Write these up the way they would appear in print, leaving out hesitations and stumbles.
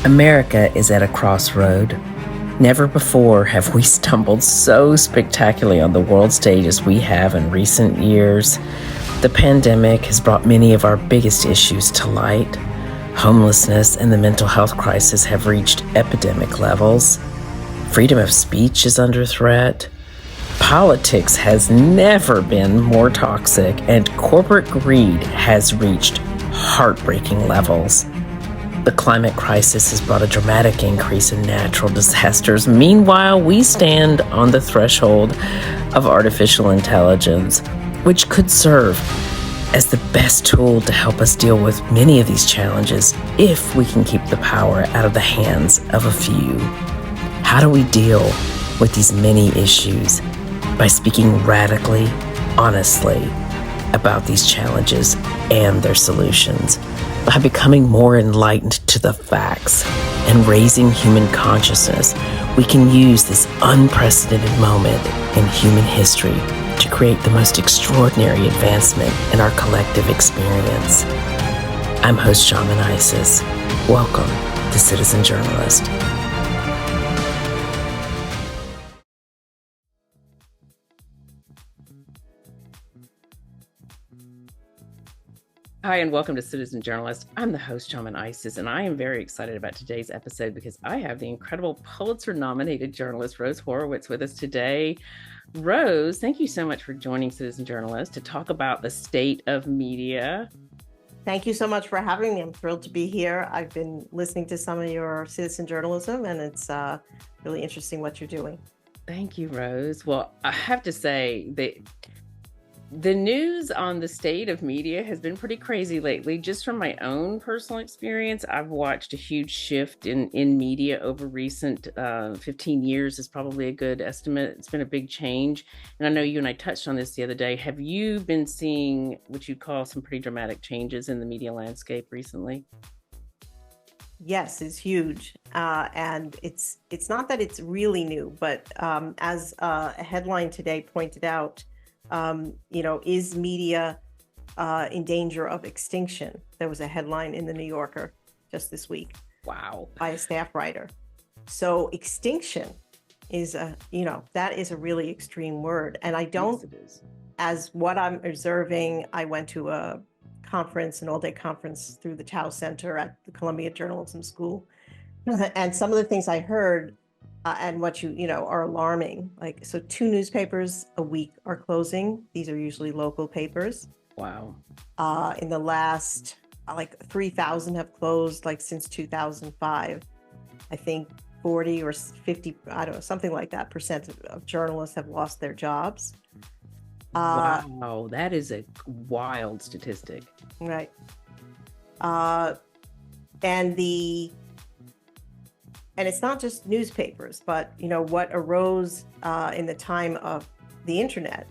America is at a crossroad. Never before have we stumbled so spectacularly on the world stage as we have in recent years. The pandemic has brought many of our biggest issues to light. Homelessness and the mental health crisis have reached epidemic levels. Freedom of speech is under threat. Politics has never been more toxic, and corporate greed has reached heartbreaking levels. The climate crisis has brought a dramatic increase in natural disasters. Meanwhile, we stand on the threshold of artificial intelligence, which could serve as the best tool to help us deal with many of these challenges if we can keep the power out of the hands of a few. How do we deal with these many issues? By speaking radically, honestly about these challenges and their solutions. By becoming more enlightened to the facts and raising human consciousness, we can use this unprecedented moment in human history to create the most extraordinary advancement in our collective experience. I'm host Shaman Isis. Welcome to Citizen Journalist. Hi, and welcome to Citizen Journalist. I'm the host, Shaman Isis, and I am very excited about today's episode because I have the incredible Pulitzer-Nominated journalist, Rose Horowitz, with us today. Rose, thank you so much for joining Citizen Journalist to talk about the state of media. Thank you so much for having me. I'm thrilled to be here. I've been listening to some of your citizen journalism, and it's really interesting what you're doing. Thank you, Rose. Well, I have to say that the news on the state of media has been pretty crazy lately. Just from my own personal experience, I've watched a huge shift in media over recent 15 years is probably a good estimate. It's been a big change. And I know you and I touched on this the other day. Have you been seeing what you'd call some pretty dramatic changes in the media landscape recently? Yes, it's huge. And it's not that it's really new, but as a headline today pointed out, is media in danger of extinction? There was a headline in the New Yorker just this week. Wow. By a staff writer. So extinction is that is a really extreme word. And I don't, Yes, it is. As what I'm observing, I went to a conference, an all-day conference through the Tao Center at the Columbia Journalism School. And some of the things I heard and what are alarming. Like, so 2 newspapers a week are closing. These are usually local papers. Wow. In the last, 3,000 have closed, since 2005. I think 40 or 50, I don't know, something like that, percent of journalists have lost their jobs. Wow, that is a wild statistic. Right. And it's not just newspapers, but what arose in the time of the internet.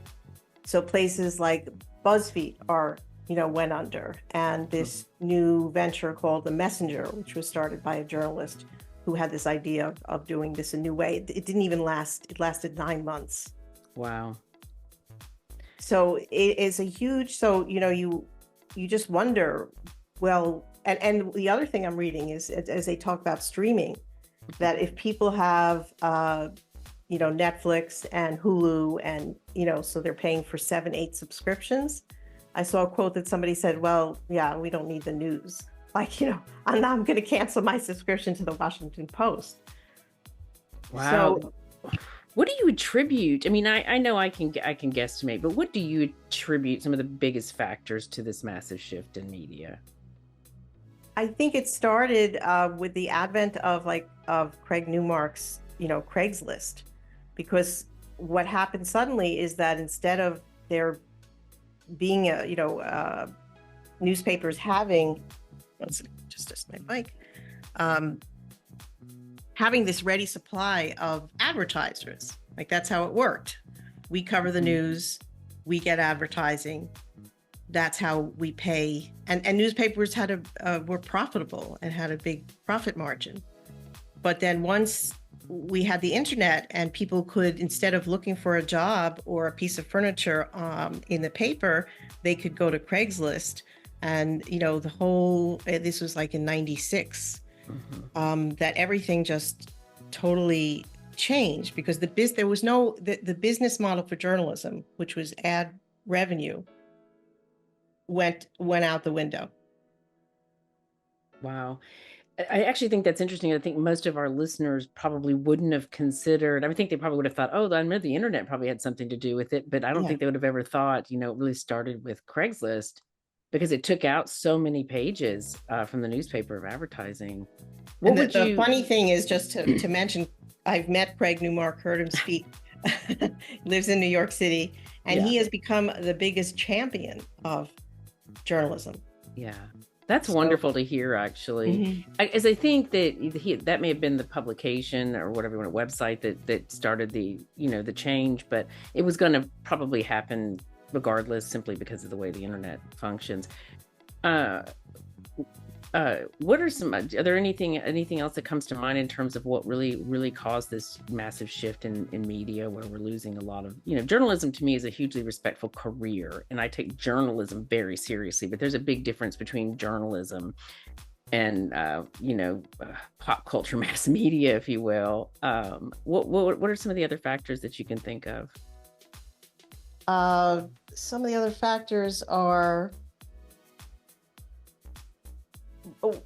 So places like BuzzFeed went under, and this new venture called The Messenger, which was started by a journalist who had this idea of doing this a new way. It didn't even last. It lasted 9 months. Wow. So it is a huge. So you just wonder. Well, and the other thing I'm reading is as they talk about streaming, that if people have, Netflix and Hulu and, so they're paying for 7-8 subscriptions. I saw a quote that somebody said, well, yeah, we don't need the news. I'm going to cancel my subscription to the Washington Post. Wow. So, what do you attribute? I mean, I know I can guesstimate, but what do you attribute some of the biggest factors to this massive shift in media? I think it started with the advent of Craig Newmark's, Craigslist, because what happened suddenly is that instead of there being newspapers having, just my mic, having this ready supply of advertisers, that's how it worked. We cover the news, we get advertising. That's how we pay, and newspapers were profitable and had a big profit margin. But then once we had the internet and people could, instead of looking for a job or a piece of furniture in the paper, they could go to Craigslist, and this was in '96, that everything just totally changed because there was the business model for journalism, which was ad revenue, went out the window. Wow. I actually think that's interesting. I think most of our listeners probably wouldn't have considered, I think they probably would have thought, oh, I know the internet probably had something to do with it, but I don't think they would have ever thought, it really started with Craigslist because it took out so many pages from the newspaper of advertising. The funny thing is, just to mention, I've met Craig Newmark, heard him speak, lives in New York City, and he has become the biggest champion of journalism. Yeah. That's wonderful to hear, actually. As I think that may have been the publication or whatever website that started the the change, but it was going to probably happen regardless, simply because of the way the internet functions. What are are there anything else that comes to mind in terms of what really caused this massive shift in media, where we're losing a lot of, journalism to me is a hugely respectful career, and I take journalism very seriously, but there's a big difference between journalism and, pop culture, mass media, if you will. What are some of the other factors that you can think of? Some of the other factors are,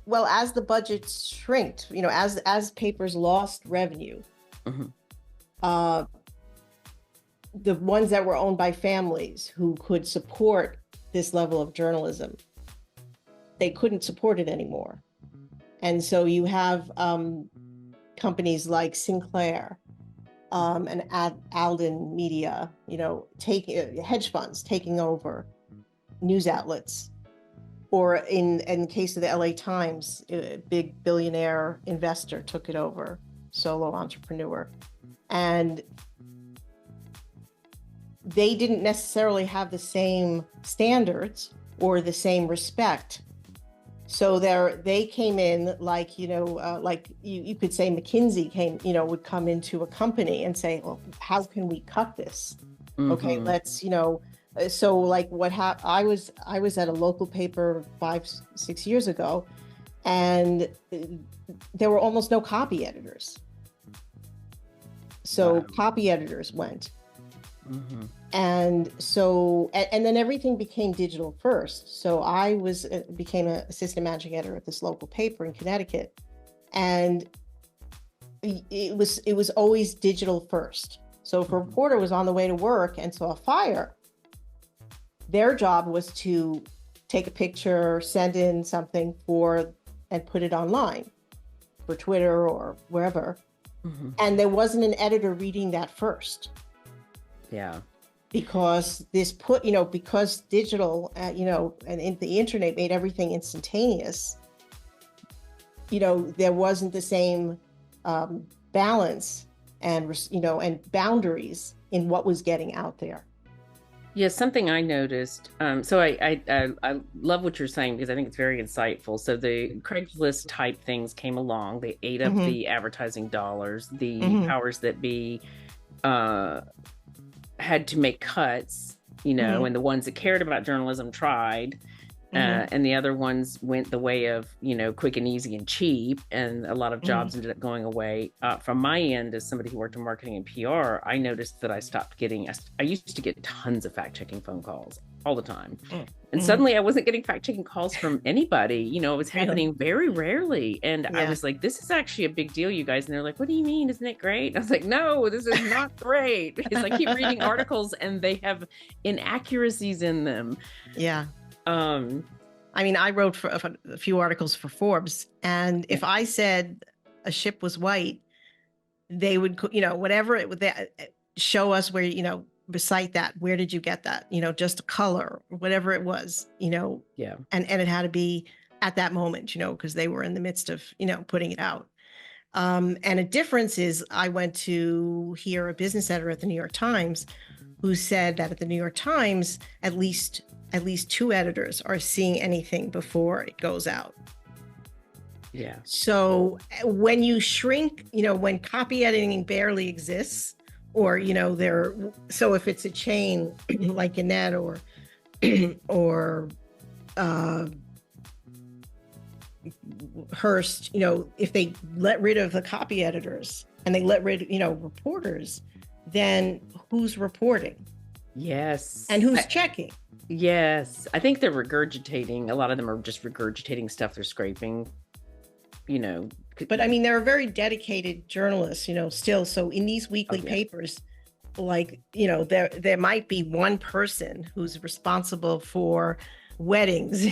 well, as the budget shrinked, as papers lost revenue, the ones that were owned by families who could support this level of journalism, they couldn't support it anymore. And so you have companies like Sinclair and Alden Media, taking hedge funds taking over news outlets. Or in the case of the LA Times, a big billionaire investor took it over, solo entrepreneur. And they didn't necessarily have the same standards or the same respect. So they came in like, like you could say McKinsey would come into a company and say, well, how can we cut this? Okay, let's, so like what happened, I was at a local paper 5-6 years ago, and there were almost no copy editors. So copy editors went. And so, and then everything became digital first. So I became an assistant managing editor at this local paper in Connecticut. And it was always digital first. So if a reporter was on the way to work and saw a fire, their job was to take a picture, send in something and put it online for Twitter or wherever. And there wasn't an editor reading that first. Yeah. Because because digital, and the internet made everything instantaneous, there wasn't the same balance and boundaries in what was getting out there. Yeah, something I noticed. So I love what you're saying, because I think it's very insightful. So the Craigslist type things came along. They ate up the advertising dollars. The powers that be had to make cuts, and the ones that cared about journalism tried. And the other ones went the way of, quick and easy and cheap. And a lot of jobs ended up going away. From my end, as somebody who worked in marketing and PR, I noticed that I stopped getting, I used to get tons of fact-checking phone calls all the time. And suddenly I wasn't getting fact-checking calls from anybody. It was happening very rarely. And I was like, this is actually a big deal, you guys. And they're like, what do you mean? Isn't it great? And I was like, no, this is not great. Because I keep reading articles and they have inaccuracies in them. Yeah. I wrote for a few articles for Forbes, and if I said a ship was white, they would, whatever it would, show us where, recite that. Where did you get that? Just a color or whatever it was, Yeah. And it had to be at that moment, because they were in the midst of, putting it out. And a difference is I went to hear a business editor at the New York Times who said that at the New York Times, at least 2 editors are seeing anything before it goes out. Yeah. So when you shrink, when copy editing barely exists, or, so if it's a chain like Gannett or Hearst, if they let rid of the copy editors and they let rid, reporters, then who's reporting? Yes. And who's checking? Yes. I think they're regurgitating. A lot of them are just regurgitating stuff they're scraping, But I mean, there are very dedicated journalists, still. So in these weekly papers, like, there might be one person who's responsible for weddings,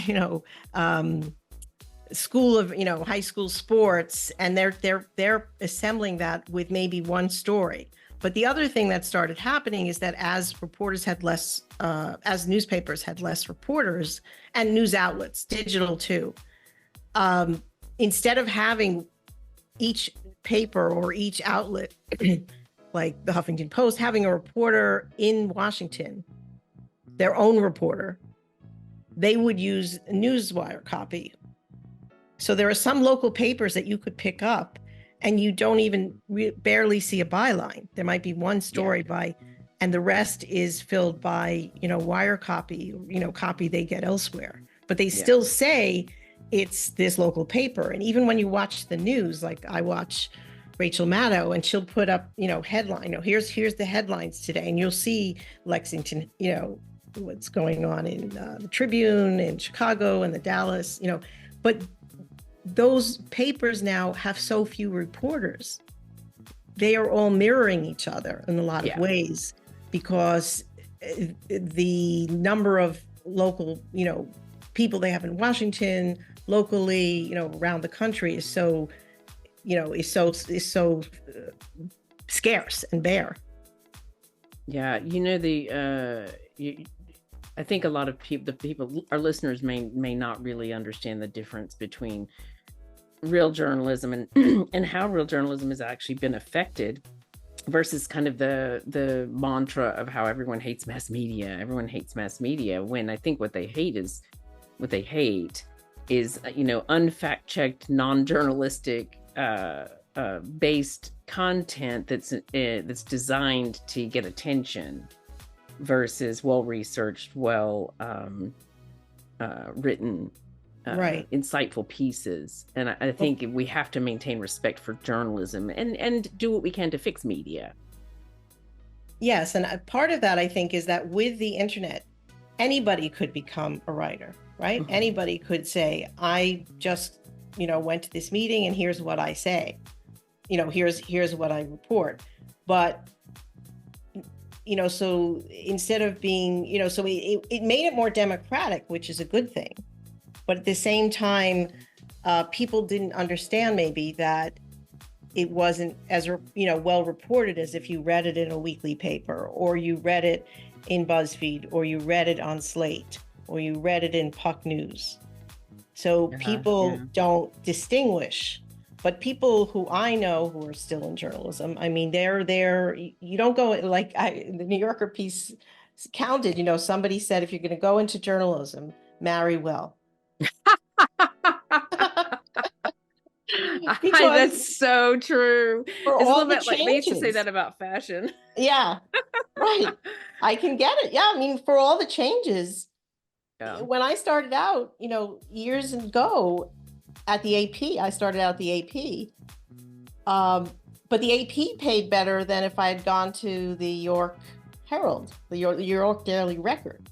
school of, high school sports, and they're assembling that with maybe one story. But the other thing that started happening is that as reporters had less, as newspapers had less reporters, and news outlets, digital too, instead of having each paper or each outlet, like the Huffington Post, having a reporter in Washington, their own reporter, they would use newswire copy. So there are some local papers that you could pick up and you don't even barely see a byline. There might be one story and the rest is filled by, wire copy, copy they get elsewhere. But they still say it's this local paper. And even when you watch the news, like I watch Rachel Maddow, and she'll put up, headline, here's the headlines today. And you'll see Lexington, what's going on in the Tribune in Chicago and the Dallas, but those papers now have so few reporters. They are all mirroring each other in a lot of ways, because the number of local, people they have in Washington, locally, around the country is so scarce and bare. Yeah, I think a lot of people, our listeners may not really understand the difference between real journalism and and how real journalism has actually been affected versus kind of the mantra of how everyone hates mass media. Everyone hates mass media, when I think what they hate is unfact-checked, non-journalistic based content that's designed to get attention versus well-researched, written, insightful pieces. And I think we have to maintain respect for journalism and do what we can to fix media. Yes, and part of that, I think, is that with the internet, anybody could become a writer, right? Mm-hmm. Anybody could say, I just, went to this meeting and here's what I say. Here's what I report. But so instead of being, so it made it more democratic, which is a good thing. But at the same time, people didn't understand maybe that it wasn't as, well reported as if you read it in a weekly paper, or you read it in BuzzFeed, or you read it on Slate, or you read it in Puck News. So people don't distinguish. But people who I know who are still in journalism, I mean, they're there. You don't go like the New Yorker piece counted, somebody said, if you're going to go into journalism, marry well. That's so true. It's a little bit like they used to say that about fashion. Yeah, right. I can get it. Yeah, I mean, for all the changes. Yeah. When I started out, years ago, at the AP, I started out at the AP, but the AP paid better than if I had gone to the York Herald, the York Daily Record.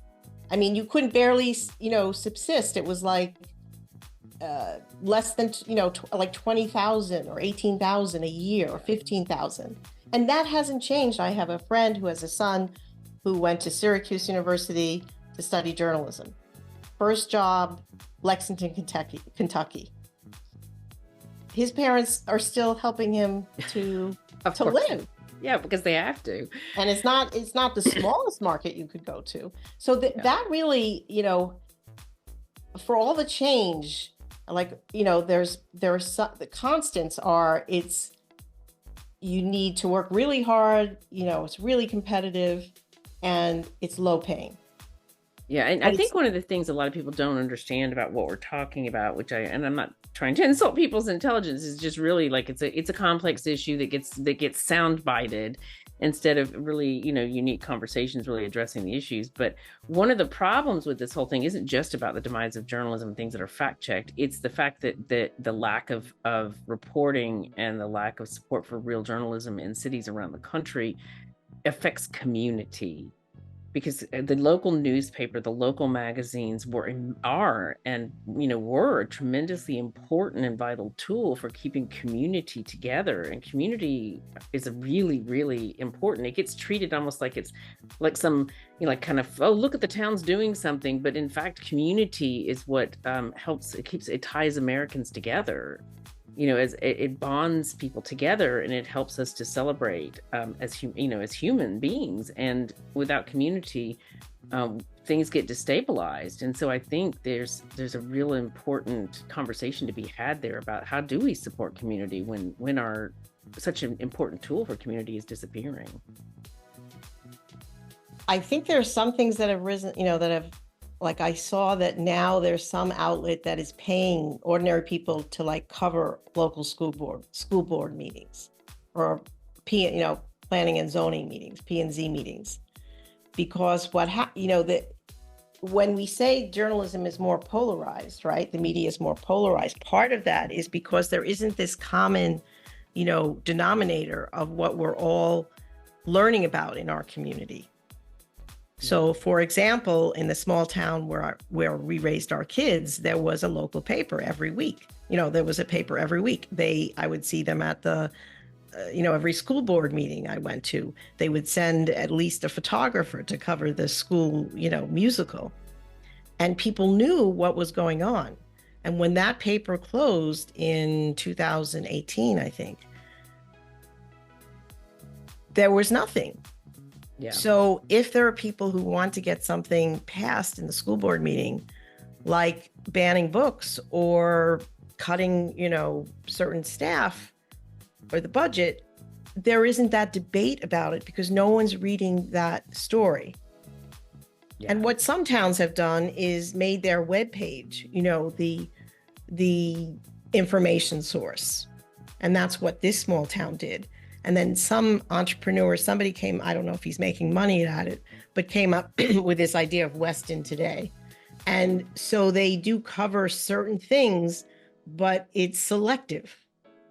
I mean, you couldn't barely, subsist. It was like less than, like 20,000 or 18,000 a year, or 15,000. And that hasn't changed. I have a friend who has a son who went to Syracuse University to study journalism. First job, Lexington, Kentucky. His parents are still helping him to live. Yeah, because they have to. And it's not the smallest market you could go to. So that really, for all the change, like, there are some, the constants are, you need to work really hard, it's really competitive, and it's low paying. Yeah, and I think one of the things a lot of people don't understand about what we're talking about, and I'm not trying to insult people's intelligence, is just really like it's a complex issue that gets sound bited, instead of really, unique conversations really addressing the issues. But one of the problems with this whole thing isn't just about the demise of journalism, things that are fact checked. It's the fact that the lack of reporting and the lack of support for real journalism in cities around the country affects community, because the local newspaper, the local magazines were a tremendously important and vital tool for keeping community together. And community is a really, really important. It gets treated almost like it's like some, kind of, oh, look at the town's doing something. But in fact, community is what helps. It ties Americans together. As it bonds people together, and it helps us to celebrate as human beings. And without community, things get destabilized. And so I think there's a real important conversation to be had there about how do we support community when our such an important tool for community is disappearing. I think there are some things that have risen, that have, like, I saw that now there's some outlet that is paying ordinary people to cover local school board meetings, or planning and zoning meetings, P&Z meetings, because that when we say journalism is more polarized, right? The media is more polarized. Part of that is because there isn't this common, denominator of what we're all learning about in our community. So, for example, in the small town where we raised our kids, there was a local paper every week. There was a paper every week. I would see them at the, every school board meeting I went to. They would send at least a photographer to cover the school, musical. And people knew what was going on. And when that paper closed in 2018, I think, there was nothing. Yeah. So if there are people who want to get something passed in the school board meeting, like banning books or cutting, certain staff or the budget, there isn't that debate about it because no one's reading that story. Yeah. And what some towns have done is made their webpage, the information source. And that's what this small town did. And then some entrepreneur, somebody came, I don't know if he's making money at it, but came up with this idea of Weston Today. And so they do cover certain things, but it's selective.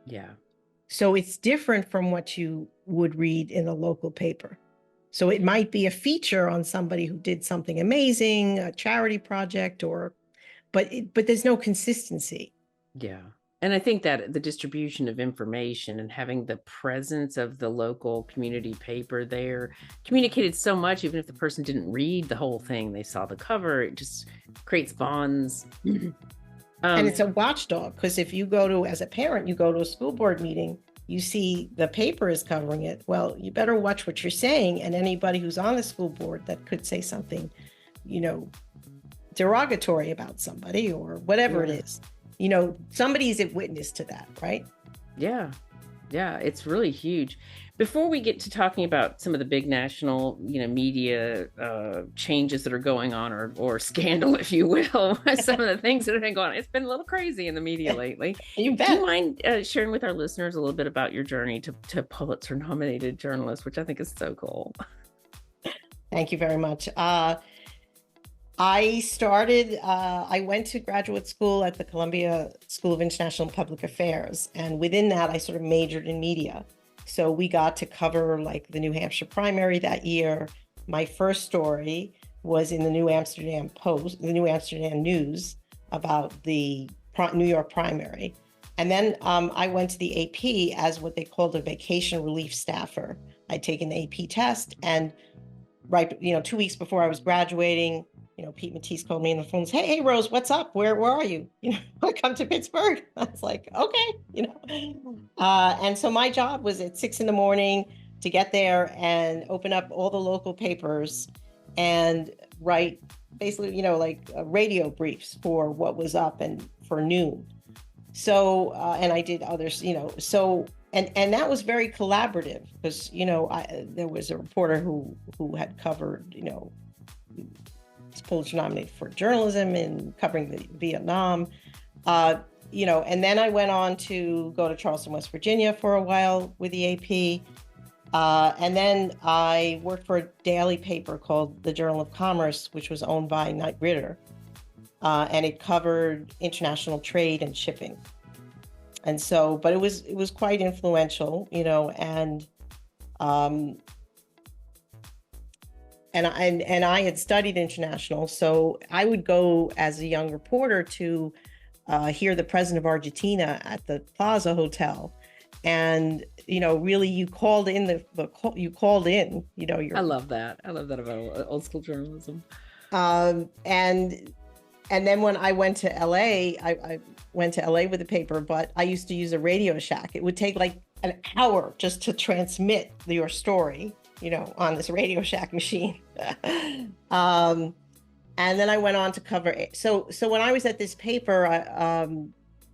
Yeah. So it's different from what you would read in a local paper. So it might be a feature on somebody who did something amazing, a charity project, but there's no consistency. Yeah. And I think that the distribution of information and having the presence of the local community paper there communicated so much, even if the person didn't read the whole thing, they saw the cover, it just creates bonds. And it's a watchdog, because if you as a parent, you go to a school board meeting, you see the paper is covering it. Well, you better watch what you're saying. And anybody who's on the school board that could say something, derogatory about somebody or whatever it is. Somebody's a witness to that, right? Yeah. Yeah, it's really huge. Before we get to talking about some of the big national, media changes that are going on, or scandal, if you will, some of the things that have been going on. It's been a little crazy in the media lately. You bet. Do you mind sharing with our listeners a little bit about your journey to Pulitzer-nominated journalist, which I think is so cool? Thank you very much. I went to graduate school at the Columbia School of International Public Affairs. And within that, I sort of majored in media. So we got to cover the New Hampshire primary that year. My first story was in the New Amsterdam News about the New York primary. And then I went to the AP as what they called a vacation relief staffer. I'd taken the AP test, and 2 weeks before I was graduating, Pete Matisse called me on the phone and said, hey, Rose, what's up? Where are you? Want to come to Pittsburgh? I was like, okay, and so my job was at 6 a.m. to get there and open up all the local papers and write basically, radio briefs for what was up and for noon. So, and I did others, and that was very collaborative because, there was a reporter who had covered, Pulitzer-nominated for journalism and covering the Vietnam, and then I went on to go to Charleston, West Virginia for a while with the AP. And then I worked for a daily paper called the Journal of Commerce, which was owned by Knight Ridder, and it covered international trade and shipping. And so, but it was quite influential, you know, um, and I had studied international, so I would go as a young reporter to hear the president of Argentina at the Plaza Hotel, and you know, really, you called in you called in, you know, I love that. I love that about old school journalism. And then when I went to LA, I went to LA with the paper, but I used to use a Radio Shack. It would take like an hour just to transmit your story, you know, on this Radio Shack machine. And then I went on to cover. So when I was at this paper,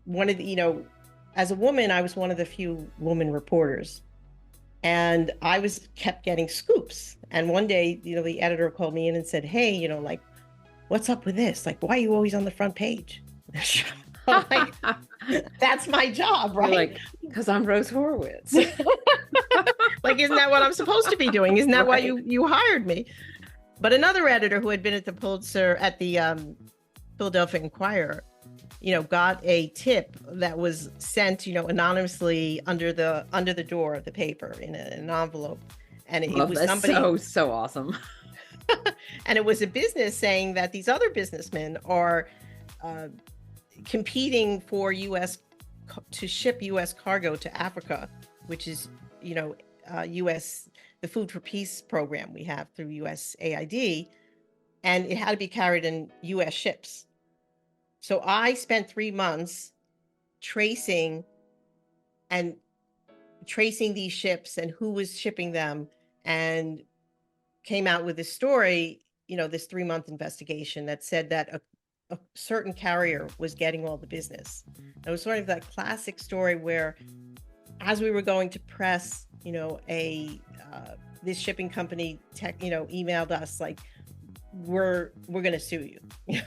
one of the, you know, as a woman, I was one of the few woman reporters, and I kept getting scoops. And one day, you know, the editor called me in and said, "Hey, you know, like, what's up with this? Like, why are you always on the front page?" Like, that's my job, right? You're like, because I'm Rose Horowitz. Like, isn't that what I'm supposed to be doing? Isn't that Right. why you hired me? But another editor who had been at the Philadelphia Inquirer, you know, got a tip that was sent, you know, anonymously under the door of the paper in an envelope, and it was somebody so awesome. and it was a business saying that these other businessmen are competing for to ship U.S. cargo to Africa, which is, you know, U.S. the Food for Peace program we have through USAID, and it had to be carried in U.S. ships. So I spent 3 months tracing these ships and who was shipping them, and came out with this story, you know, this 3-month investigation that said that a certain carrier was getting all the business. It was sort of that classic story where, as we were going to press, you know, this shipping company emailed us like, we're going to sue you.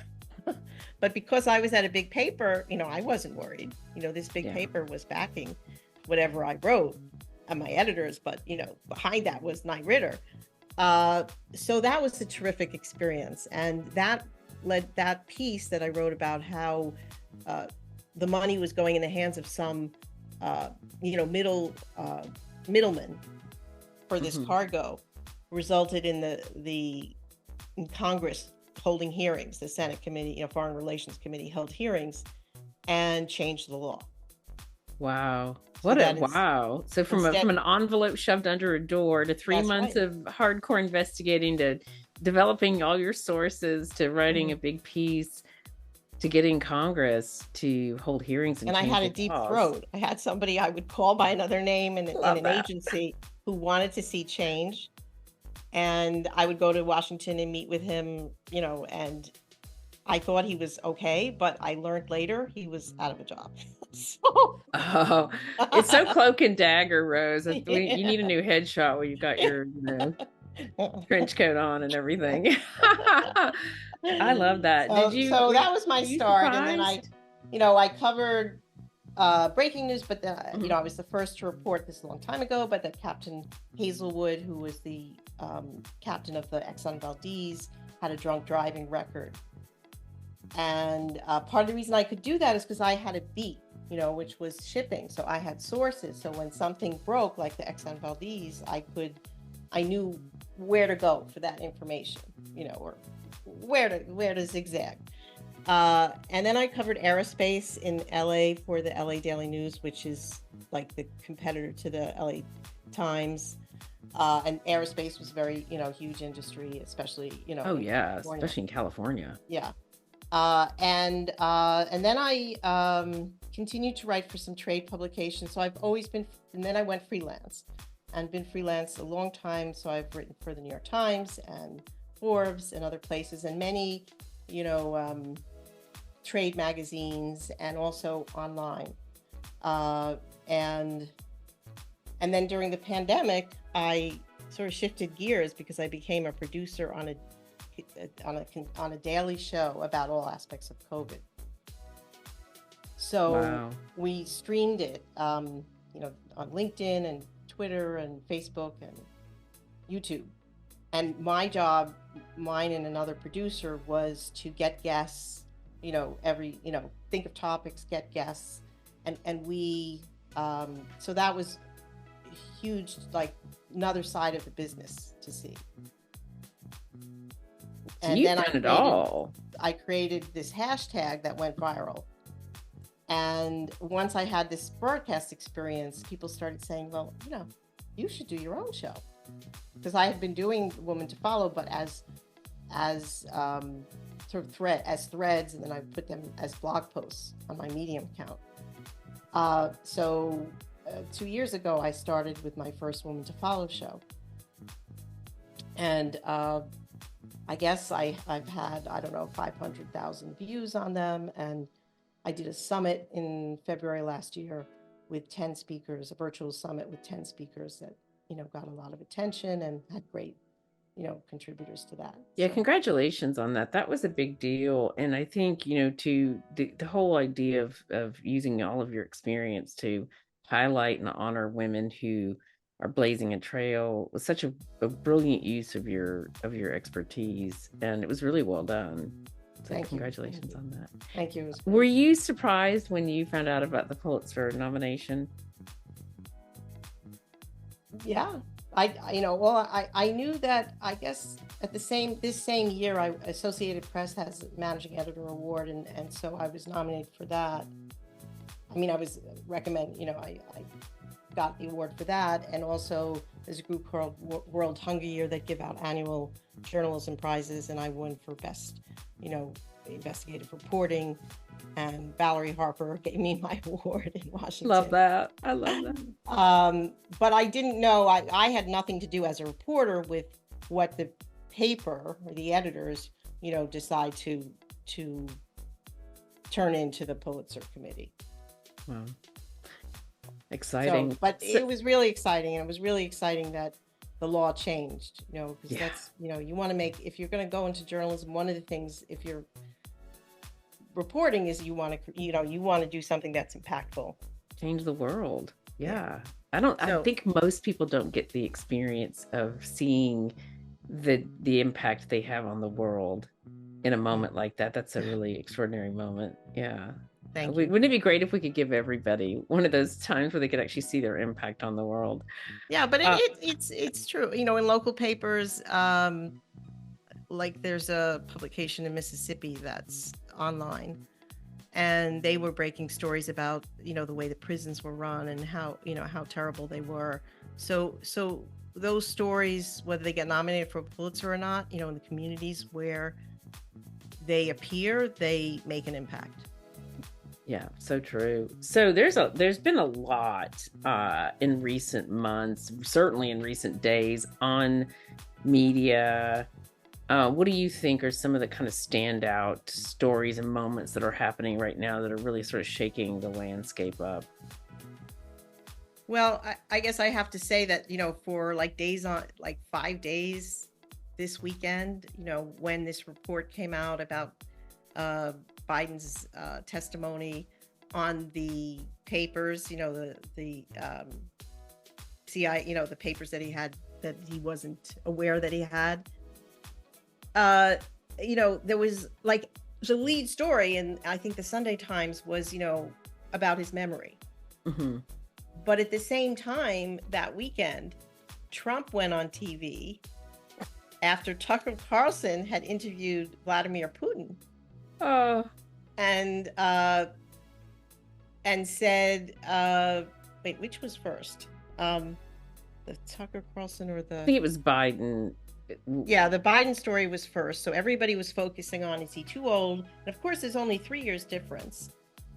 But because I was at a big paper, you know, I wasn't worried. You know, this big paper was backing whatever I wrote, and my editors, but, you know, behind that was Knight Ridder. So that was a terrific experience. And that led that piece that I wrote about how the money was going in the hands of some, you know, middlemen for this cargo, resulted in in Congress holding hearings. The Senate committee, you know, Foreign Relations Committee held hearings and changed the law. Wow. Wow. So from an envelope shoved under a door to 3 months of hardcore investigating to developing all your sources to writing a big piece to getting Congress to hold hearings. And I had a deep throat. I had somebody I would call by another name in an agency who wanted to see change. And I would go to Washington and meet with him, you know, and I thought he was okay, but I learned later he was out of a job. Oh, it's so cloak and dagger, Rose. You need a new headshot where you've got your, you know, trench coat on and everything. I love that. So that was my start. And then I covered breaking news, but you know, I was the first to report this a long time ago, but that Captain Hazelwood, who was the captain of the Exxon Valdez, had a drunk driving record. And part of the reason I could do that is because I had a beat, you know, which was shipping. So I had sources. So when something broke, like the Exxon Valdez, I knew where to go for that information, you know, or where to zigzag. And then I covered aerospace in LA for the LA Daily News, which is like the competitor to the LA Times. And aerospace was very, you know, huge industry, especially, you know. Oh yeah, especially in California. Yeah. And then I continued to write for some trade publications. So I've always been, and then I went freelance and been freelance a long time. So I've written for the New York Times and Forbes and other places, and many, you know, trade magazines, and also online. And then during the pandemic, I sort of shifted gears because I became a producer on a daily show about all aspects of COVID. So we streamed it, you know, on LinkedIn and Twitter and Facebook and YouTube. And my job, mine and another producer, was to get guests, think of topics, get guests. And we, so that was huge, like another side of the business to see. And you've done it all. I created this hashtag that went viral. And once I had this broadcast experience, people started saying, well, you should do your own show. Because I had been doing Woman to Follow, but as sort of threads, and then I put them as blog posts on my Medium account. So 2 years ago, I started with my first Woman to Follow show. And I guess I've had, 500,000 views on them. And I did a summit in February last year with 10 speakers, a virtual summit with 10 speakers that, got a lot of attention and had great, contributors to that. Yeah, congratulations on that. That was a big deal. And I think, to the whole idea of using all of your experience to highlight and honor women who are blazing a trail was such a brilliant use of your expertise, and it was really well done. So congratulations on that. Thank you. Were you surprised when you found out about the Pulitzer nomination? Yeah, I knew that. I guess at this same year, Associated Press has a Managing Editor Award, and so I was nominated for that. I mean, I was recommended. I got the award for that, and also there's a group called World Hunger Year that give out annual journalism prizes, and I won for best, investigative reporting, and Valerie Harper gave me my award in Washington. Love that. I love that. But I didn't know, I had nothing to do as a reporter with what the paper or the editors, decide to turn into the Pulitzer Committee. Wow. Exciting. But it was really exciting, and it was really exciting that the law changed, because that's, you want to make, if you're going to go into journalism, one of the things, if you're reporting, is you want to do something that's impactful. Change the world. Yeah. I think most people don't get the experience of seeing the impact they have on the world in a moment like that. That's a really extraordinary moment. Yeah. Thank you. Wouldn't it be great if we could give everybody one of those times where they could actually see their impact on the world? Yeah, but it's true. In local papers, like there's a publication in Mississippi that's online, and they were breaking stories about, the way the prisons were run and how terrible they were. So those stories, whether they get nominated for a Pulitzer or not, in the communities where they appear, they make an impact. Yeah, so true. So there's been a lot in recent months, certainly in recent days, on media. What do you think are some of the kind of standout stories and moments that are happening right now that are really sort of shaking the landscape up? Well, I guess I have to say that, for 5 days this weekend, when this report came out about Biden's testimony on the papers, the CI, the papers that he had, that he wasn't aware that he had. There was the lead story, and I think the Sunday Times was, about his memory. Mm-hmm. But at the same time, that weekend, Trump went on TV after Tucker Carlson had interviewed Vladimir Putin. And said, wait, which was first? The Tucker Carlson or the... I think it was Biden. Yeah, the Biden story was first. So everybody was focusing on, is he too old? And of course, there's only 3 years difference,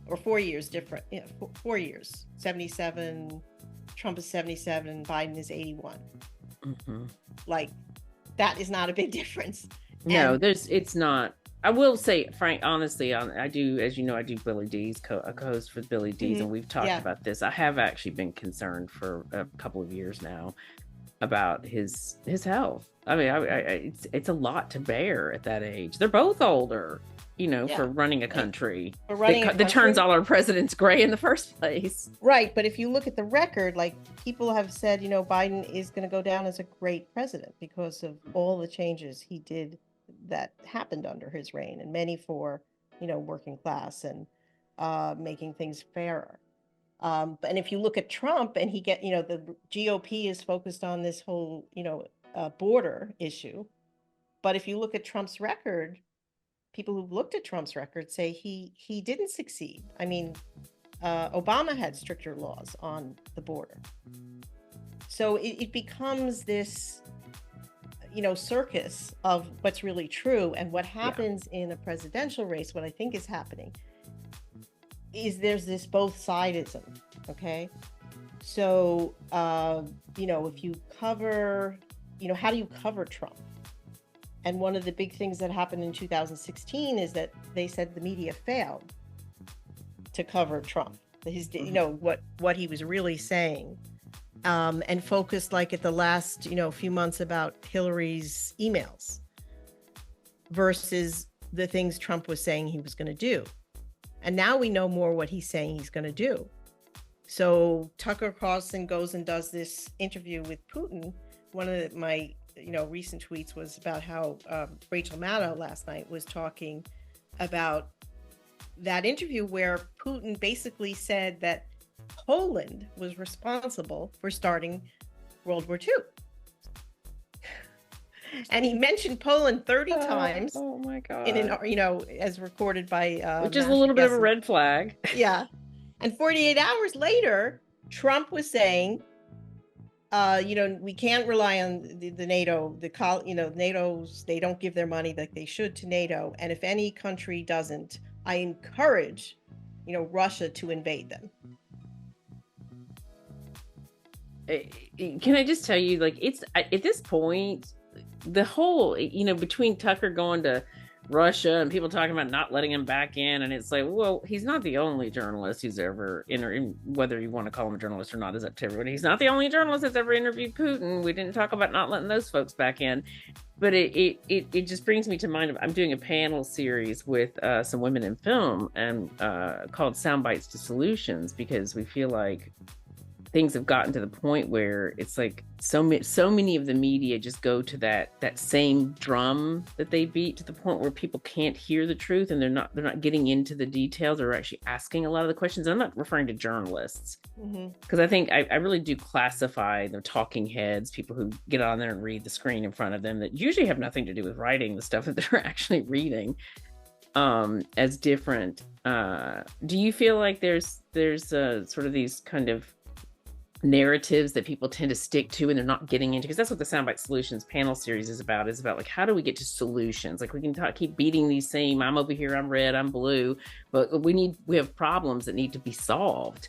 or 4 years different. Yeah, 4 years. 77, Trump is 77, Biden is 81. Mm-hmm. That is not a big difference. No, it's not. I will say, Frank, honestly, I do, as you know, I do Billy D's, a co-host with Billy D's, mm-hmm. and we've talked about this. I have actually been concerned for a couple of years now about his health. I mean, it's a lot to bear at that age. They're both older. for running a Like, country for running a that country. turns all our presidents gray in the first place. Right. But if you look at the record, like people have said, Biden is going to go down as a great president because of all the changes he did that happened under his reign, and many for, working class and making things fairer. And if you look at Trump and the GOP is focused on this whole, border issue. But if you look at Trump's record, people who've looked at Trump's record say he didn't succeed. I mean, Obama had stricter laws on the border. So it becomes this, circus of what's really true. And what happens in a presidential race, what I think is happening, is there's this both-sidism, okay? So, if you cover, how do you cover Trump? And one of the big things that happened in 2016 is that they said the media failed to cover Trump, what he was really saying, and focused like at the last, few months about Hillary's emails versus the things Trump was saying he was going to do. And now we know more what he's saying he's going to do. So Tucker Carlson goes and does this interview with Putin. One of my recent tweets was about how Rachel Maddow last night was talking about that interview where Putin basically said that Poland was responsible for starting World War II. And he mentioned Poland 30 times. Oh my God. As recorded by which is a little bit of a red flag. Yeah. And 48 hours later, Trump was saying, we can't rely on the NATO, NATO's, they don't give their money like they should to NATO. And if any country doesn't, I encourage, Russia to invade them. Can I just tell you, like, it's at this point, the whole, between Tucker going to Russia and people talking about not letting him back in, and it's like, well, he's not the only journalist who's ever whether you want to call him a journalist or not is up to everybody. He's not the only journalist that's ever interviewed Putin. We didn't talk about not letting those folks back in, but it just brings me to mind of, I'm doing a panel series with some women in film and called Sound Bites to Solutions, because we feel like things have gotten to the point where it's like so many of the media just go to that same drum that they beat, to the point where people can't hear the truth, and they're not getting into the details. They're actually asking a lot of the questions. I'm not referring to journalists, because I think I really do classify the talking heads, people who get on there and read the screen in front of them that usually have nothing to do with writing the stuff that they're actually reading, as different. Do you feel like there's sort of these kind of narratives that people tend to stick to and they're not getting into? Because that's what the Soundbite Solutions panel series is about like, how do we get to solutions? Like, we can keep beating these same, I'm over here, I'm red, I'm blue, but we have problems that need to be solved,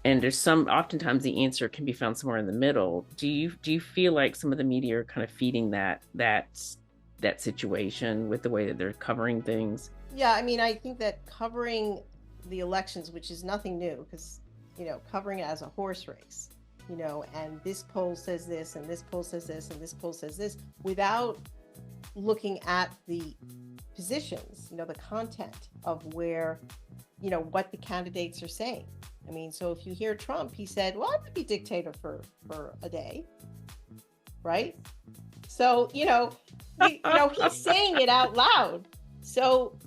and there's oftentimes the answer can be found somewhere in the middle. Do you feel like some of the media are kind of feeding that situation with the way that they're covering things? Yeah, I mean, I think that covering the elections, which is nothing new, because covering it as a horse race, and this poll says this, and this poll says this, and this poll says this, without looking at the positions, the content of where, what the candidates are saying. I mean, so if you hear Trump, he said, well, I would be dictator for a day, right? So, he's saying it out loud. So,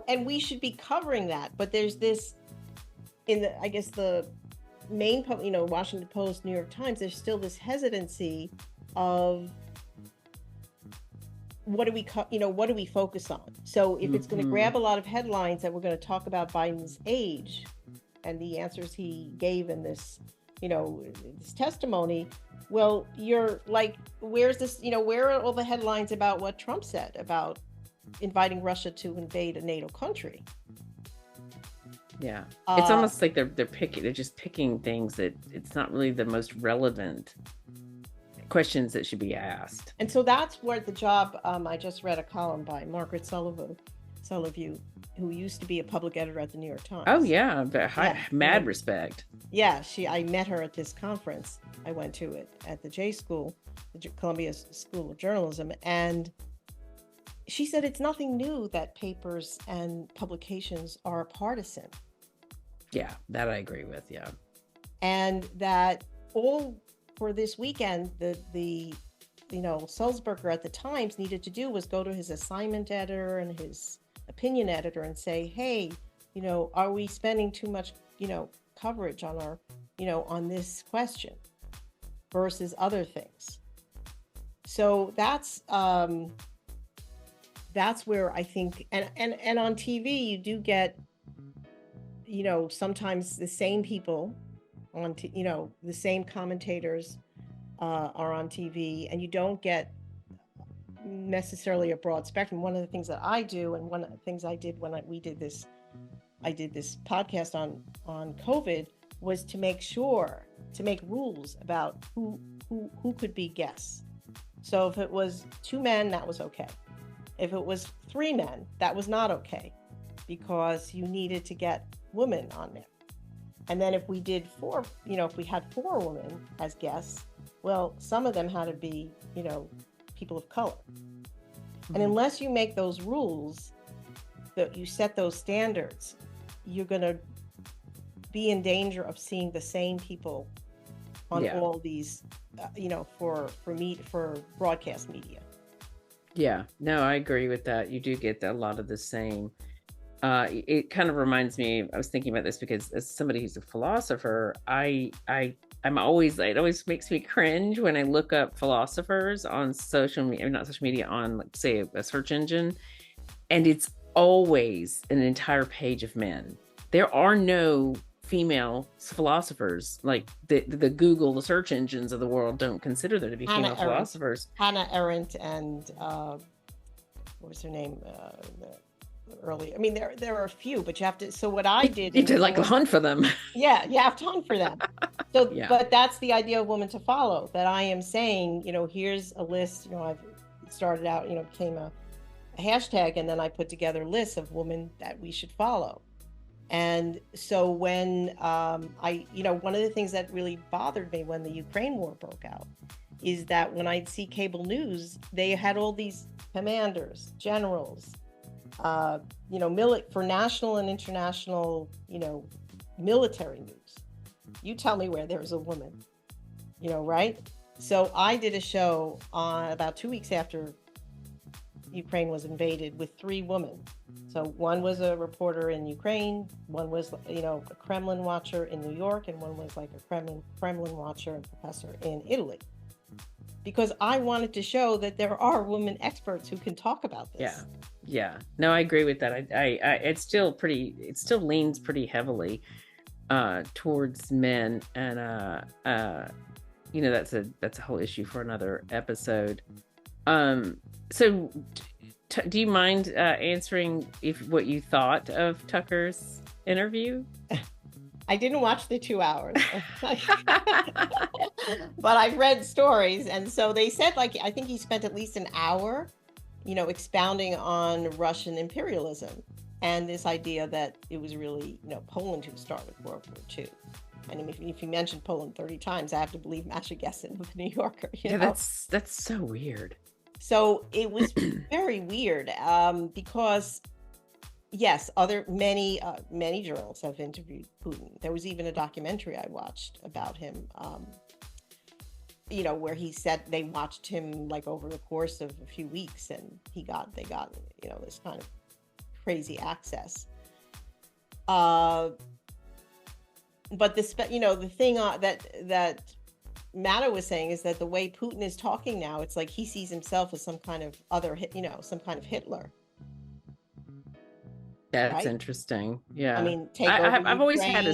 and we should be covering that. But there's this, the main, Washington Post, New York Times, there's still this hesitancy of what do we focus on? So if it's going to grab a lot of headlines that we're going to talk about Biden's age and the answers he gave in this, this testimony, well, you're like, where's this, where are all the headlines about what Trump said about inviting Russia to invade a NATO country? Yeah, it's almost like they're just picking things that it's not really the most relevant questions that should be asked. And so that's where the job, I just read a column by Margaret Sullivan, who used to be a public editor at the New York Times. Oh yeah, mad respect. Yeah, I met her at this conference I went to at the J School, the Columbia School of Journalism, and she said it's nothing new that papers and publications are partisan. Yeah, that I agree with. Yeah. And that all for this weekend, the Sulzberger at the Times needed to do was go to his assignment editor and his opinion editor and say, hey, are we spending too much, coverage on our, on this question versus other things? So that's where I think, and on TV, you do get, sometimes the same people on, the same commentators are on TV, and you don't get necessarily a broad spectrum. One of the things that I do, and one of the things I did when I did this podcast on COVID, was to make rules about who could be guests. So if it was 2 men, that was okay. If it was 3 men, that was not okay, because you needed to get women on there. And then if we did 4, if we had 4 women as guests, well, some of them had to be, people of color. Mm-hmm. And unless you make those rules, that you set those standards, you're going to be in danger of seeing the same people on all these, for broadcast media. Yeah, no, I agree with that. You do get a lot of the same. It kind of reminds me, I was thinking about this because as somebody who's a philosopher, I'm always, it always makes me cringe when I look up philosophers on social media, not social media, on, like, say, a search engine, and it's always an entire page of men. There are no female philospers. Like the Google, the search engines of the world don't consider there to be female philosophers. Hannah Arendt and what was her name? Early. I mean, there are a few, but you have to. So what I did, you have to hunt for them. Yeah, you have to hunt for them. So, but that's the idea of Woman to Follow. That I am saying, here's a list. I've started out, became a hashtag, and then I put together lists of women that we should follow. And so when one of the things that really bothered me when the Ukraine war broke out is that when I'd see cable news, they had all these commanders, generals, for national and international, military news. You tell me where there's a woman, right? So I did a show on about 2 weeks after Ukraine was invaded with 3 women. So one was a reporter in Ukraine, one was, a Kremlin watcher in New York, and one was like a Kremlin watcher and professor in Italy. Because I wanted to show that there are women experts who can talk about this. Yeah. No, I agree with that. It still leans pretty heavily towards men, and that's a whole issue for another episode. So do you mind answering what you thought of Tucker's interview? I didn't watch the 2 hours, but I've read stories. And so they said, I think he spent at least an hour, expounding on Russian imperialism and this idea that it was really, Poland who started World War II. And if you mentioned Poland 30 times, I have to believe Masha Gessen of the New Yorker. That's so weird. So it was very weird because, yes, many journalists have interviewed Putin. There was even a documentary I watched about him, where he said they watched him over the course of a few weeks, and they got this kind of crazy access. But the thing that Matta was saying is that the way Putin is talking now, it's like he sees himself as some kind of some kind of Hitler. That's right? Interesting. Yeah. I mean, I've always had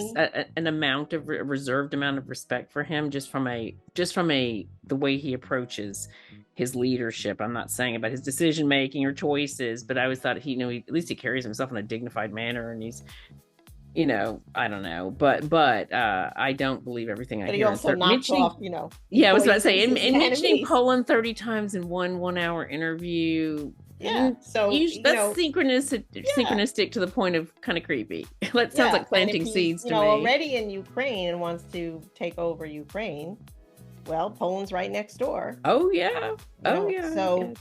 an amount of reserved amount of respect for him, just from the way he approaches his leadership. I'm not saying about his decision making or choices, but I always thought he at least he carries himself in a dignified manner, and he's, I don't know, but I don't believe everything I hear. But he also knocks off, Yeah, I was about to say, in mentioning Poland 30 times in one 1 hour interview. Yeah, so that's synchronistic to the point of kind of creepy. That sounds like planting seeds to me. Already in Ukraine and wants to take over Ukraine. Well, Poland's right next door. Oh yeah. Yeah. So,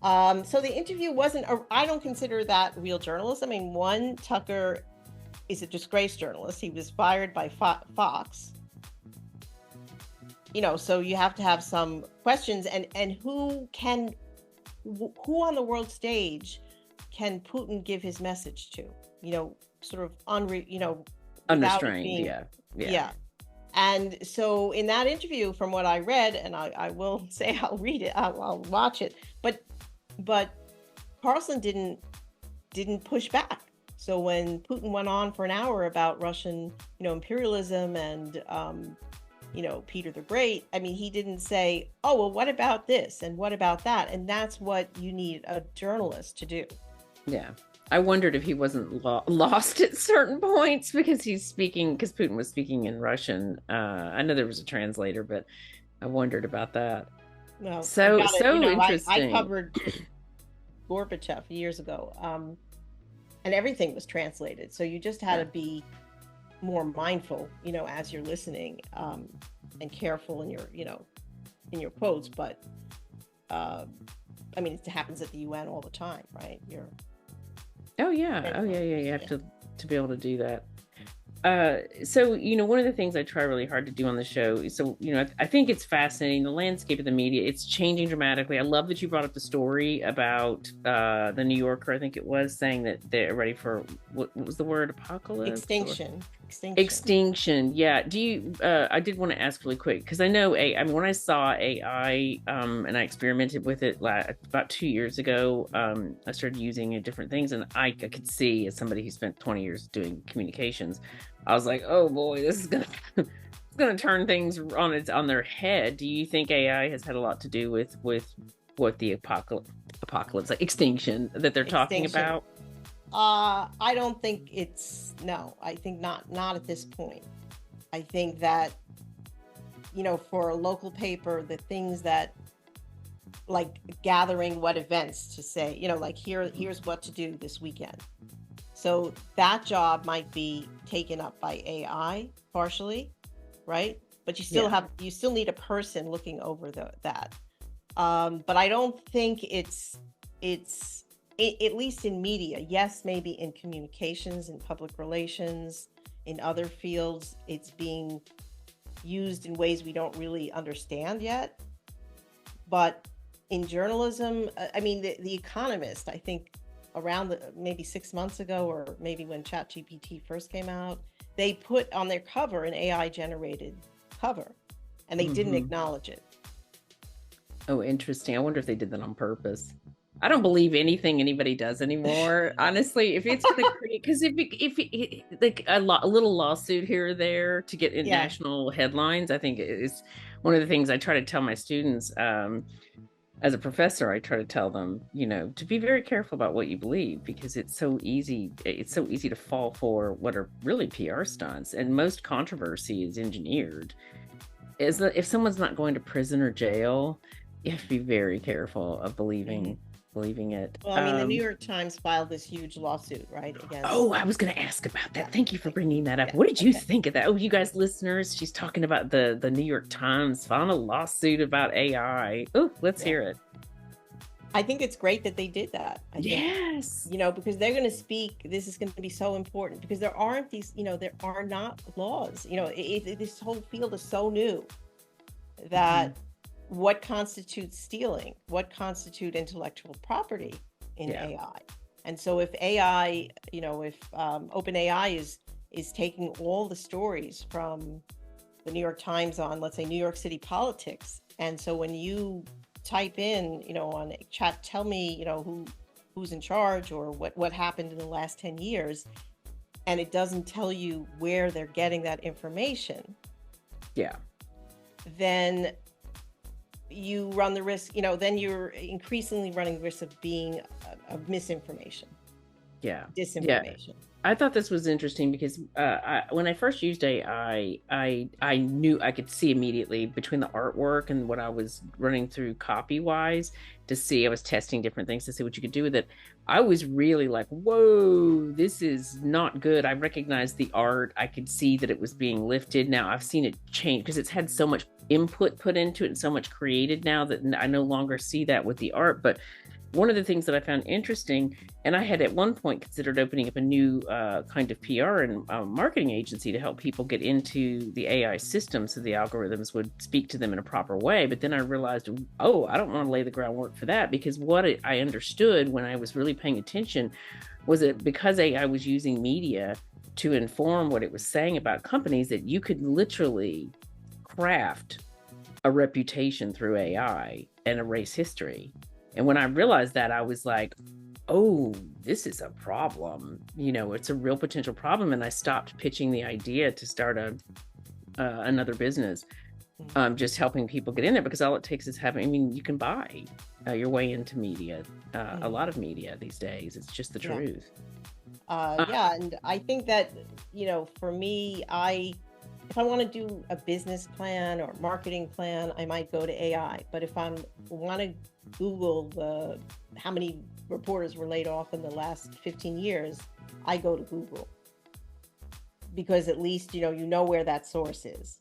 So the interview wasn't, I don't consider that real journalism. I mean, one, Tucker is a disgraced journalist. He was fired by Fox. So you have to have some questions, and who on the world stage can Putin give his message to? Sort of Unrestrained. being, yeah. And so in that interview, from what I read, and I will say I'll read it, I'll watch it, but Carlson didn't push back. So when Putin went on for an hour about Russian, imperialism and Peter the Great, I mean, he didn't say, oh, well, what about this and what about that? And that's what you need a journalist to do. Yeah. I wondered if he wasn't lost at certain points because Putin was speaking in Russian. I know there was a translator, but I wondered about that. No, so interesting. I covered Gorbachev years ago, and everything was translated. So you just had to be more mindful, as you're listening, and careful in your quotes. But I mean, it happens at the UN all the time, right? You have to be able to do that. So one of the things I try really hard to do on the show, so I think it's fascinating, the landscape of the media, it's changing dramatically. I love that you brought up the story about the New Yorker, I think it was, saying that they're ready for what was the word, apocalypse? Extinction. Yeah. Do you I did want to ask really quick, because I know when I saw AI and I experimented with it about 2 years ago, I started using it different things, and I could see, as somebody who spent 20 years doing communications, I was like, oh boy, this is gonna turn things on their head. Do you think AI has had a lot to do with what the apocalypse, like extinction, that they're talking about? I don't think I think not at this point. I think that, for a local paper, the things that, like gathering what events to say, like here's what to do this weekend. So that job might be taken up by AI partially, right? But you still need a person looking over that. But I don't think it's at least in media. Yes, maybe in communications, in public relations, in other fields, it's being used in ways we don't really understand yet. But in journalism, I mean, the Economist, I think, around maybe 6 months ago, or maybe when ChatGPT first came out, they put on their cover an AI generated cover, and they didn't acknowledge it. Oh, interesting. I wonder if they did that on purpose. I don't believe anything anybody does anymore, honestly. If it's going to create, because if like a little lawsuit here or there to get in national headlines, I think is one of the things I try to tell my students. As a professor, I try to tell them, to be very careful about what you believe, because it's so easy. It's so easy to fall for what are really PR stunts, and most controversy is engineered. Is that if someone's not going to prison or jail, you have to be very careful of believing it. Well, I mean, the New York Times filed this huge lawsuit, right? Oh, I was going to ask about that. Thank you for bringing that up. Yeah. What did you think of that? Oh, you guys, listeners, she's talking about the New York Times filing a lawsuit about AI. Oh, let's hear it. I think it's great that they did that. Yes. Because they're going to speak. This is going to be so important, because there aren't these, there are not laws. This whole field is so new that what constitutes stealing, what constitutes intellectual property in AI. And so if AI, if OpenAI is taking all the stories from the New York Times on, let's say, New York City politics, and so when you type in, on chat, tell me, who's in charge, or what happened in the last 10 years, and it doesn't tell you where they're getting that information, then you run the risk, then you're increasingly running the risk of being of misinformation. Disinformation. I thought this was interesting because when I first used AI, I knew I could see immediately between the artwork and what I was running through copy-wise to see. I was testing different things to see what you could do with it. I was really like, whoa, this is not good. I recognized the art. I could see that it was being lifted. Now I've seen it change because it's had so much input put into it and so much created now that I no longer see that with the art. But one of the things that I found interesting, and I had at one point considered opening up a new kind of PR and marketing agency to help people get into the AI system so the algorithms would speak to them in a proper way. But then I realized, oh, I don't want to lay the groundwork for that, because I understood when I was really paying attention was that because AI was using media to inform what it was saying about companies, that you could literally craft a reputation through AI and erase history. And when I realized that, I was like, oh, this is a problem. It's a real potential problem. And I stopped pitching the idea to start another business, just helping people get in there, because all it takes is you can buy your way into media, a lot of media these days. It's just the truth. And I think that, for me, if I want to do a business plan or marketing plan, I might go to AI. But if I want to Google how many reporters were laid off in the last 15 years, I go to Google, because at least, you know where that source is.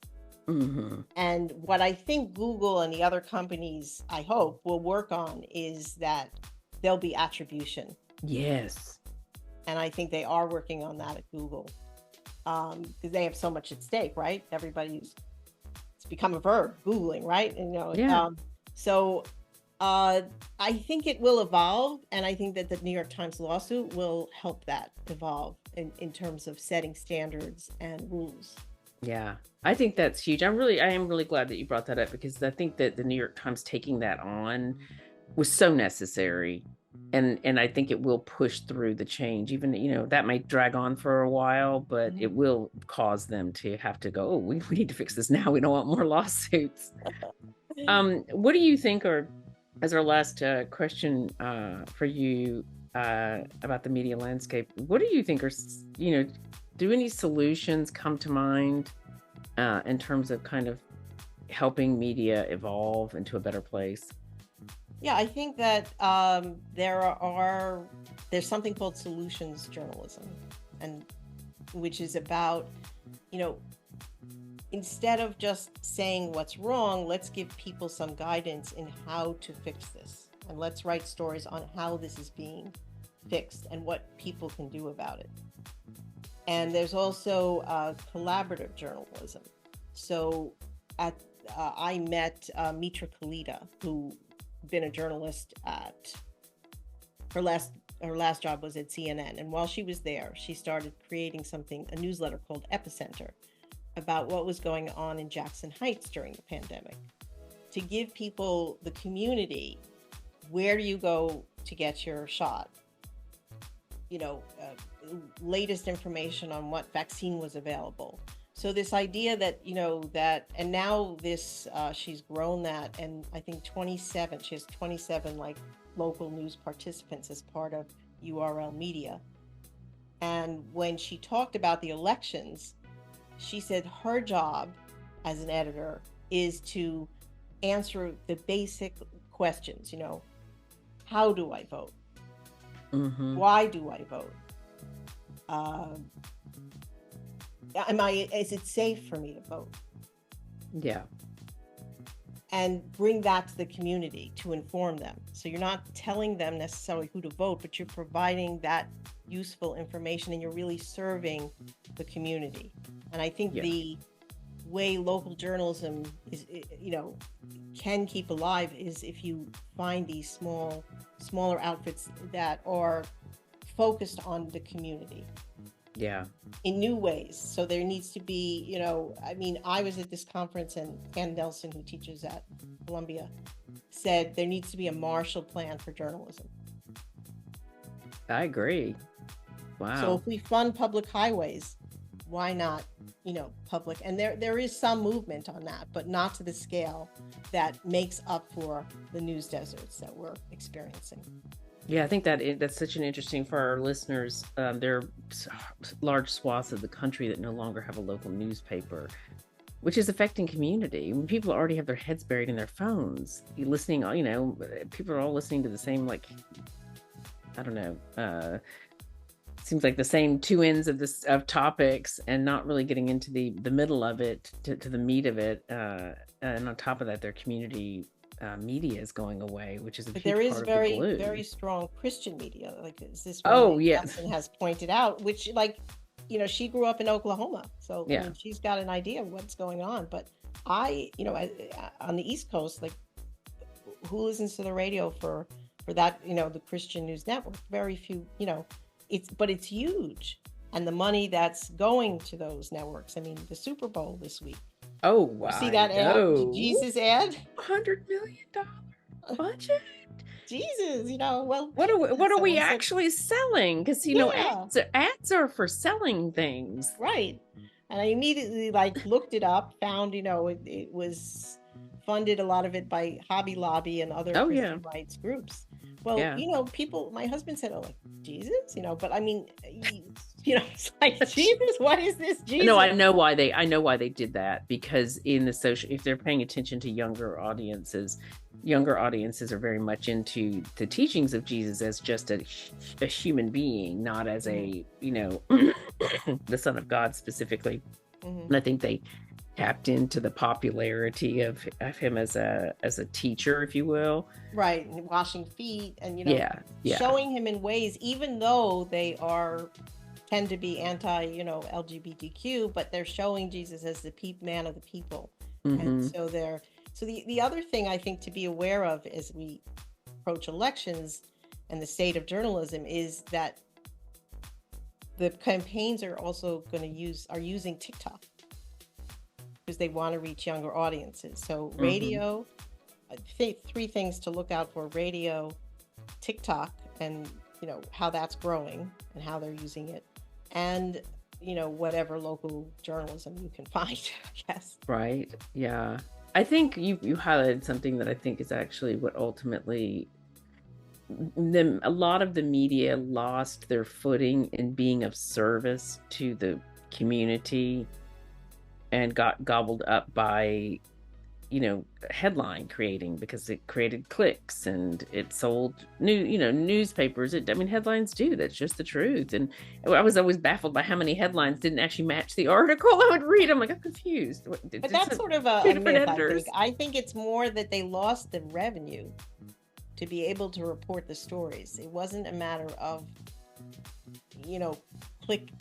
Mm-hmm. And what I think Google and the other companies, I hope, will work on is that there'll be attribution. Yes. And I think they are working on that at Google, because they have so much at stake, right? It's become a verb, Googling, right? And, so I think it will evolve. And I think that the New York Times lawsuit will help that evolve in terms of setting standards and rules. Yeah, I think that's huge. I am really glad that you brought that up, because I think that the New York Times taking that on was so necessary. And I think it will push through the change, even, that might drag on for a while, but it will cause them to have to go, oh, we need to fix this now. We don't want more lawsuits. What do you think as our last question for you about the media landscape, what do you think do any solutions come to mind in terms of kind of helping media evolve into a better place? Yeah, I think that there's something called solutions journalism, and which is about, instead of just saying what's wrong, let's give people some guidance in how to fix this, and let's write stories on how this is being fixed and what people can do about it. And there's also collaborative journalism. So I met Mitra Kalita, who been a journalist at her last job was at CNN, and while she was there, she started creating a newsletter called Epicenter, about what was going on in Jackson Heights during the pandemic, to give people, the community, where do you go to get your shot, latest information on what vaccine was available. So this idea that, and now she's grown that, and I think she has 27 local news participants as part of URL Media. And when she talked about the elections, she said her job as an editor is to answer the basic questions, how do I vote? Mm-hmm. Why do I vote? Is it safe for me to vote? Yeah. And bring that to the community to inform them. So you're not telling them necessarily who to vote, but you're providing that useful information, and you're really serving the community. And I think the way local journalism is, can keep alive is if you find these smaller outfits that are focused on the community. Yeah. In new ways. So there needs to be, I was at this conference, and Ann Nelson, who teaches at Columbia, said there needs to be a Marshall Plan for journalism. I agree. Wow. So if we fund public highways, why not, public? And there is some movement on that, but not to the scale that makes up for the news deserts that we're experiencing. Yeah, I think that's such an interesting for our listeners. There are large swaths of the country that no longer have a local newspaper, which is affecting community. When people already have their heads buried in their phones, people are all listening to the same, seems like the same two ends of topics, and not really getting into the middle of it, to the meat of it. And on top of that, their community media is going away, which is a But huge there is part of the very, glue. very strong Christian media, like is this Oh, woman yeah. Weston has pointed out, which like, she grew up in Oklahoma, so I Yeah. mean, she's got an idea of what's going on. But on the East Coast, like, who listens to the radio for that? The Christian News Network. Very few. It's huge, and the money that's going to those networks. I mean, the Super Bowl this week. Oh, wow. You see that ad? Jesus ad? $100 million budget. Jesus, well, What are we someone said- actually selling? Because Yeah. ads are for selling things. Right. And I immediately looked it up, found, it was funded, a lot of it by Hobby Lobby and other Christian rights groups. Well, Yeah. people, my husband said, oh, like, Jesus, but I mean, it's like, Jesus, what is this Jesus? No, I know why they did that, because in the social, if they're paying attention to younger audiences are very much into the teachings of Jesus as just a human being, not as a, the Son of God specifically. Mm-hmm. And I think they tapped into the popularity of him as a teacher, if you will. Right. And washing feet and, showing him in ways, even though they tend to be anti, LGBTQ, but they're showing Jesus as the man of the people. Mm-hmm. And so the other thing I think to be aware of as we approach elections and the state of journalism is that the campaigns are also using TikTok, because they want to reach younger audiences. So radio, I think 3 things to look out for: radio, TikTok, and how that's growing and how they're using it, and whatever local journalism you can find, I guess. Right. Yeah. I think you highlighted something that I think is actually what ultimately a lot of the media lost their footing in being of service to the community and got gobbled up by headline creating, because it created clicks and it sold newspapers. Headlines do. That's just the truth. And I was always baffled by how many headlines didn't actually match the article I would read. I'm like, I'm confused. But that's sort of a myth, I think it's more that they lost the revenue to be able to report the stories. It wasn't a matter of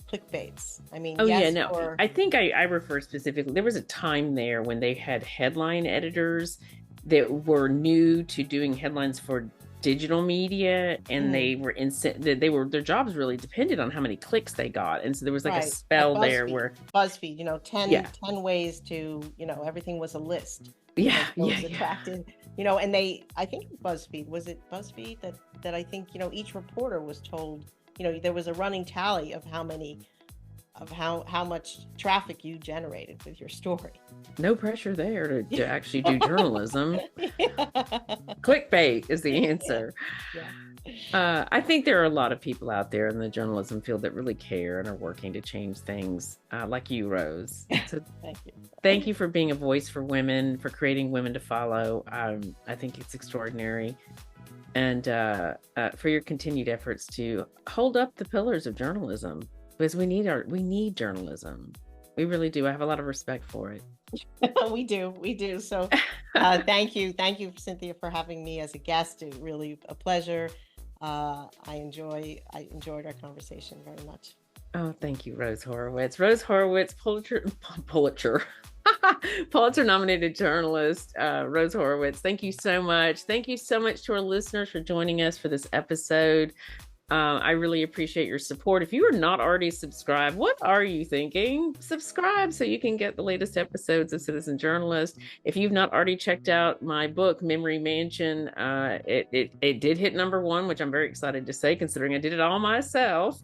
clickbaits. I mean, I think I refer specifically, there was a time there when they had headline editors that were new to doing headlines for digital media, and they were their jobs really depended on how many clicks they got, and so there was a spell there where BuzzFeed, 10 ways to, everything was a list. Attracted, and I think BuzzFeed, was it BuzzFeed that I think, each reporter was told, there was a running tally of how much traffic you generated with your story. No pressure there to actually do journalism. Clickbait is the answer. I think there are a lot of people out there in the journalism field that really care and are working to change things, like you, Rose. So thank you for being a voice for women, for creating Women to Follow. I think it's extraordinary. And for your continued efforts to hold up the pillars of journalism, because we need journalism. We really do. I have a lot of respect for it. We do. So thank you, Cynthia, for having me as a guest. It really a pleasure. I enjoyed our conversation very much. Oh, thank you, Rose Horowitz. Rose Horowitz, Pulitzer-nominated journalist, Rose Horowitz. Thank you so much. Thank you so much to our listeners for joining us for this episode. I really appreciate your support. If you are not already subscribed, what are you thinking? Subscribe so you can get the latest episodes of Citizen Journalist. If you've not already checked out my book, Memory Mansion, it did hit #1, which I'm very excited to say, considering I did it all myself.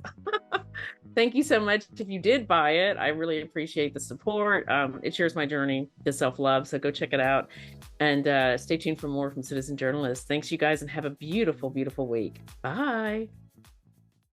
Thank you so much if you did buy it. I really appreciate the support. It shares my journey to self-love, so go check it out. And stay tuned for more from Citizen Journalist. Thanks, you guys, and have a beautiful, beautiful week. Bye.